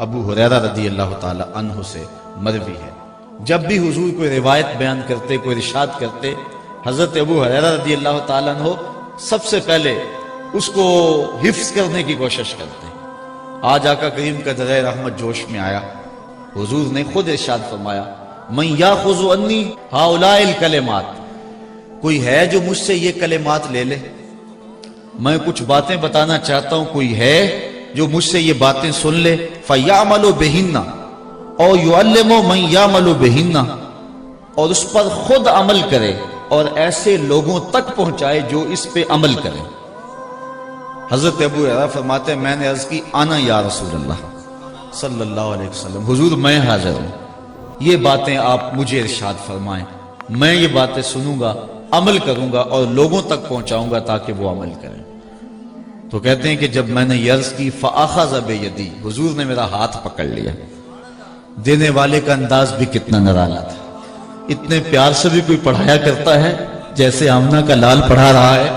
ابو ہریرہ رضی اللہ تعالی عنہ سے مروی ہے، جب بھی حضور کوئی روایت بیان کرتے، کوئی ارشاد کرتے، حضرت ابو ہریرہ رضی اللہ تعالی عنہ سب سے پہلے اس کو حفظ کرنے کی کوشش کرتے ہیں۔ آج آقا کریم کا درہ رحمت جوش میں آیا، حضور نے خود ارشاد فرمایا من یاخذ عنی ہؤلاء الکلمات، کوئی ہے جو مجھ سے یہ کلمات لے لے، میں کچھ باتیں بتانا چاہتا ہوں، کوئی ہے جو مجھ سے یہ باتیں سن لے، فیعمل بہن اور یعلم من یعمل بہن، اور اس پر خود عمل کرے اور ایسے لوگوں تک پہنچائے جو اس پہ عمل کرے۔ حضرت ابو ہریرہ فرماتے ہیں میں نے عرض کی انا یا رسول اللہ صلی اللہ علیہ وسلم، حضور میں حاضر ہوں، یہ باتیں آپ مجھے ارشاد فرمائیں، میں یہ باتیں سنوں گا، عمل کروں گا اور لوگوں تک پہنچاؤں گا تاکہ وہ عمل کریں۔ تو کہتے ہیں کہ جب میں نے یہ عرض کی فاخذ بیدی، حضور نے میرا ہاتھ پکڑ لیا۔ دینے والے کا انداز بھی کتنا نرالا تھا، اتنے پیار سے بھی کوئی پڑھایا کرتا ہے جیسے آمنہ کا لال پڑھا رہا ہے۔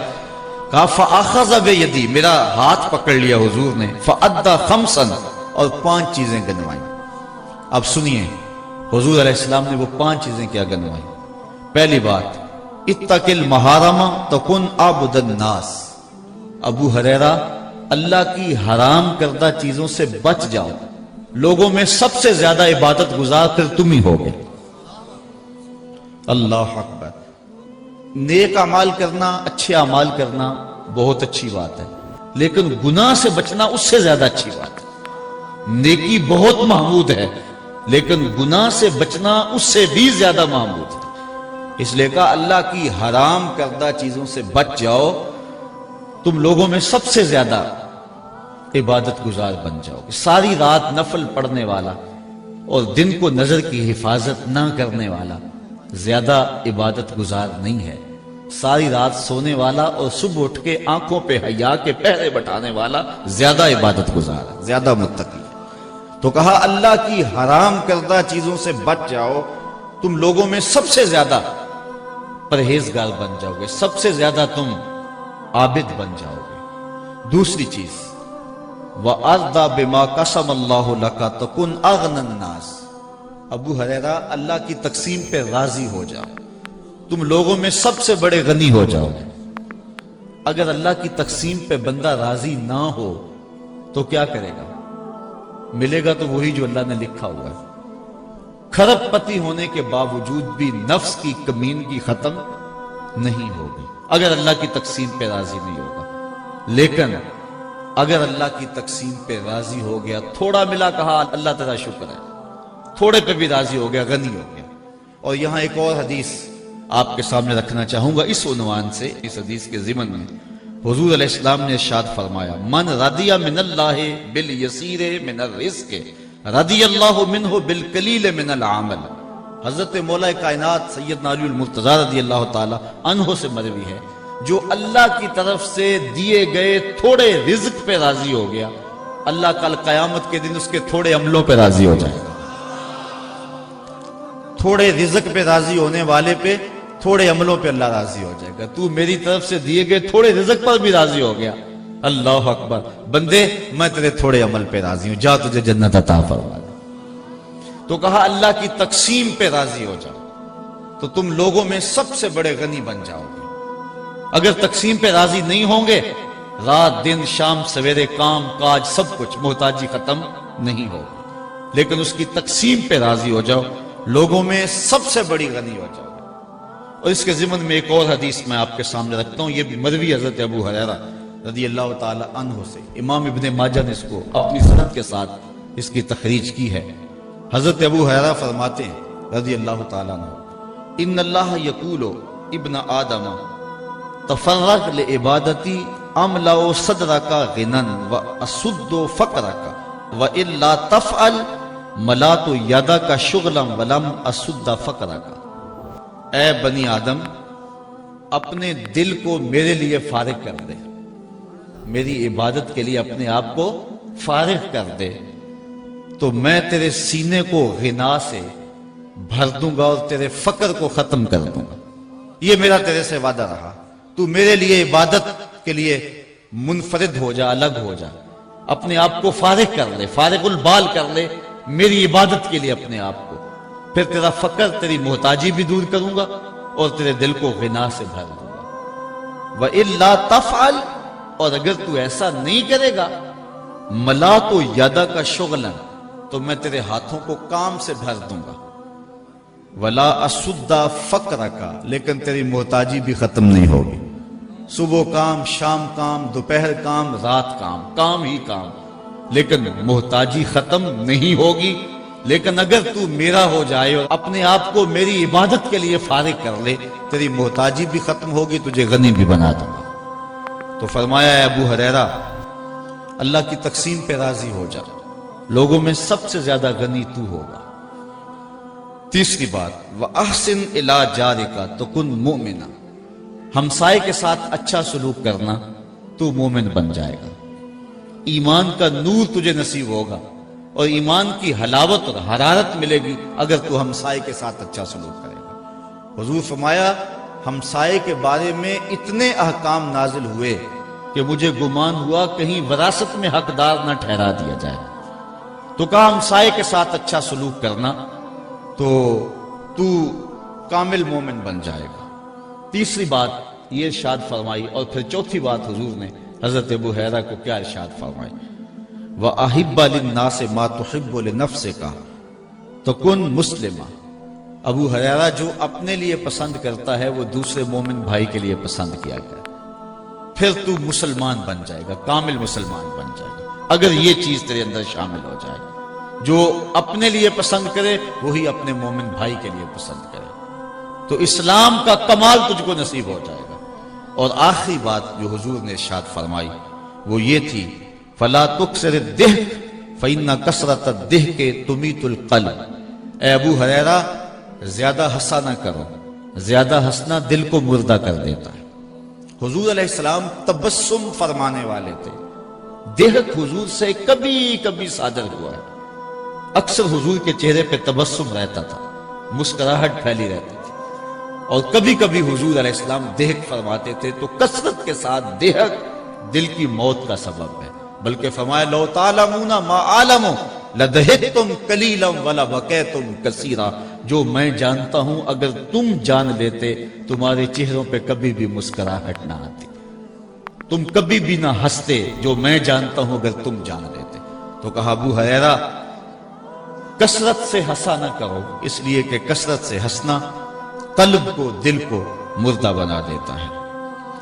کہا فاخذ بیدی، میرا ہاتھ پکڑ لیا حضور نے، فادى خمسا، اور 5 چیزیں گنوائیں۔ اب سنیے حضور علیہ السلام نے وہ 5 چیزیں کیا گنوائیں۔ پہلی بات، اتق المحارم تکن عبد الناس، ابو ہریرہ اللہ کی حرام کردہ چیزوں سے بچ جاؤ، لوگوں میں سب سے زیادہ عبادت گزار پھر تم ہی ہوگے۔ اللہ اکبر۔ نیک اعمال کرنا، اچھے اعمال کرنا بہت اچھی بات ہے، لیکن گناہ سے بچنا اس سے زیادہ اچھی بات ہے۔ نیکی بہت محمود ہے، لیکن گناہ سے بچنا اس سے بھی زیادہ محمود ہے۔ اس لیے کہا اللہ کی حرام کردہ چیزوں سے بچ جاؤ، تم لوگوں میں سب سے زیادہ عبادت گزار بن جاؤ گے۔ ساری رات نفل پڑھنے والا اور دن کو نظر کی حفاظت نہ کرنے والا زیادہ عبادت گزار نہیں ہے۔ ساری رات سونے والا اور صبح اٹھ کے آنکھوں پہ حیا کے پہرے بٹھانے والا زیادہ عبادت گزار ہے، زیادہ متقی ہے۔ تو کہا اللہ کی حرام کردہ چیزوں سے بچ جاؤ، تم لوگوں میں سب سے زیادہ پرہیزگار بن جاؤ گے، سب سے زیادہ تم عابد بن جاؤ گے۔ دوسری چیز، وَأَرْضَ بِمَا قَسَمَ اللَّهُ لَكَ تَكُنْ أَغْنَى النَّاسِ، ابو ہریرہ اللہ کی تقسیم پہ راضی ہو جاؤ، تم لوگوں میں سب سے بڑے غنی ہو جاؤ گے۔ اگر اللہ کی تقسیم پہ بندہ راضی نہ ہو تو کیا کرے گا؟ ملے گا تو وہی جو اللہ نے لکھا ہوا ہے۔ کھرب پتی ہونے کے باوجود بھی نفس کی کمینگی ختم نہیں ہوگی اگر اللہ کی تقسیم پہ راضی نہیں ہوگا۔ لیکن اگر اللہ کی تقسیم پہ راضی ہو گیا، تھوڑا ملا، کہا اللہ تعالیٰ شکر ہے، تھوڑے پہ بھی راضی ہو گیا، غنی ہو گیا۔ اور یہاں ایک اور حدیث آپ کے سامنے رکھنا چاہوں گا اس عنوان سے، اس حدیث کے ضمن میں حضور علیہ السلام نے ارشاد فرمایا من رضی من اللہ بالیسیر من الرزق رضی اللہ منہ بالقلیل من العمل۔ حضرت مولا کائنات سیدنا علی المرتضیٰ رضی اللہ تعالی عنہ سے مروی ہے، جو اللہ کی طرف سے دیے گئے تھوڑے رزق پہ راضی ہو گیا، اللہ کل قیامت کے دن اس کے تھوڑے عملوں پہ راضی ہو جائے گا۔ تھوڑے رزق پہ راضی ہونے والے پہ تھوڑے عملوں پہ اللہ راضی ہو جائے گا۔ تو میری طرف سے دیے گئے تھوڑے رزق پر بھی راضی ہو گیا، اللہ اکبر، بندے میں تیرے تھوڑے عمل پہ راضی ہوں، جا تجھے جنت عطا فرما دے۔ تو کہا اللہ کی تقسیم پہ راضی ہو جاؤ تو تم لوگوں میں سب سے بڑے غنی بن جاؤ گے۔ اگر تقسیم پہ راضی نہیں ہوں گے، رات دن شام سویرے کام کاج سب کچھ، محتاجی ختم نہیں ہوگی۔ لیکن اس کی تقسیم پہ راضی ہو جاؤ، لوگوں میں سب سے بڑی غنی ہو جاؤ۔ اور اس کے ضمن میں ایک اور حدیث میں آپ کے سامنے رکھتا ہوں، یہ بھی مروی حضرت ابو ہریرہ رضی اللہ تعالی عنہ سے، امام ابن ماجہ نے اس کو اپنی سند کے ساتھ اس کی تخریج کی ہے۔ حضرت ابو ہریرہ فرماتے ہیں رضی اللہ تعالی عنہ، ان اللہ یقول ابن آدم تفرغ لعبادتی املا صدرک غنن واسد فقرک والا تفعل ملات یدک شغلا ولم اسد فقرک۔ اے بنی آدم، اپنے دل کو میرے لیے فارغ کر دے، میری عبادت کے لیے اپنے آپ کو فارغ کر دے، تو میں تیرے سینے کو غنا سے بھر دوں گا اور تیرے فقر کو ختم کر دوں گا۔ یہ میرا تیرے سے وعدہ رہا، تو میرے لیے عبادت کے لیے منفرد ہو جا، الگ ہو جا، اپنے آپ کو فارغ کر لے، فارغ البال کر لے میری عبادت کے لیے اپنے آپ کو، پھر تیرا فقر، تیری محتاجی بھی دور کروں گا اور تیرے دل کو غنا سے بھر دوں گا۔ وَإِلَّا تَفْعَلْ، اور اگر تو ایسا نہیں کرے گا، مَلَأْتُ يَدَكَ شُغْلًا، تو میں تیرے ہاتھوں کو کام سے بھر دوں گا، وَلَا أَسُدَّ فَقْرَكَ، لیکن تیری محتاجی بھی ختم نہیں ہوگی۔ صبح کام، شام کام، دوپہر کام، رات کام، کام ہی کام، لیکن محتاجی ختم نہیں ہوگی۔ لیکن اگر تو میرا ہو جائے اور اپنے آپ کو میری عبادت کے لیے فارغ کر لے، تیری محتاجی بھی ختم ہوگی، تجھے غنی بھی بنا دوں گا۔ تو فرمایا ہے ابو ہریرہ، اللہ کی تقسیم پہ راضی ہو جا، لوگوں میں سب سے زیادہ غنی تو ہوگا۔ تیسری بات، وَأَحْسِنْ إِلَىٰ جَارِكَ تَكُنْ مُؤْمِنًا، ہمسائے کے ساتھ اچھا سلوک کرنا تو مومن بن جائے گا، ایمان کا نور تجھے نصیب ہوگا اور ایمان کی حلاوت اور حرارت ملے گی اگر تو ہمسائے کے ساتھ اچھا سلوک کرے گا۔ حضور فرمایا ہمسائے کے بارے میں اتنے احکام نازل ہوئے کہ مجھے گمان ہوا کہیں وراثت میں حقدار نہ ٹھہرا دیا جائے، تو کہا ہمسائے کے ساتھ اچھا سلوک کرنا تو کامل مومن بن جائے گا۔ تیسری بات یہ ارشاد فرمائی، اور پھر چوتھی بات حضور نے حضرت ابو ہریرہ کو کیا ارشاد فرمائی، وَأَحِبَّ لِلنَّاسِ مَا تُحِبُّ لِنَفْسِكَ تَكُنْ مُسْلِمًا، ابو ہریرہ جو اپنے لیے پسند کرتا ہے وہ دوسرے مومن بھائی کے لیے پسند کیا گیا، پھر تو مسلمان بن جائے گا، کامل مسلمان بن جائے گا اگر یہ چیز تیرے اندر شامل ہو جائے۔ جو اپنے لیے پسند کرے وہی اپنے مومن بھائی کے لیے پسند کرے، تو اسلام کا کمال تجھ کو نصیب ہو جائے گا۔ اور آخری بات جو حضور نے ارشاد فرمائی وہ یہ تھی، فَلَا تُكْثِرِ الضِّحْكَ فَإِنَّ كَثْرَةَ الضِّحْكِ تُمِيتُ الْقَلْبَ، اے ابو ہریرہ زیادہ ہنسا نہ کرو، زیادہ ہنسنا دل کو مردہ کر دیتا ہے۔ حضور علیہ السلام تبسم فرمانے والے تھے، ضحک حضور سے کبھی کبھی صادر ہوا ہے، اکثر حضور کے چہرے پہ تبسم رہتا تھا، مسکراہٹ پھیلی رہتی تھی، اور کبھی کبھی حضور علیہ السلام ضحک فرماتے تھے، تو کثرت کے ساتھ ضحک دل کی موت کا سبب ہے، بلکہ فرمایا لو تعلمون ما اعلم لضحکتم قلیلا ولبکیتم کثیرا، جو میں جانتا ہوں اگر تم جان لیتے تمہارے چہروں پہ کبھی بھی مسکراہٹ نہ آتی، تم کبھی بھی نہ ہنستے، جو میں جانتا ہوں اگر تم جان لیتے۔ تو کہا ابو ہریرہ کثرت سے ہنسا نہ کرو، اس لیے کہ کثرت سے ہنسنا قلب کو، دل کو مردہ بنا دیتا ہے۔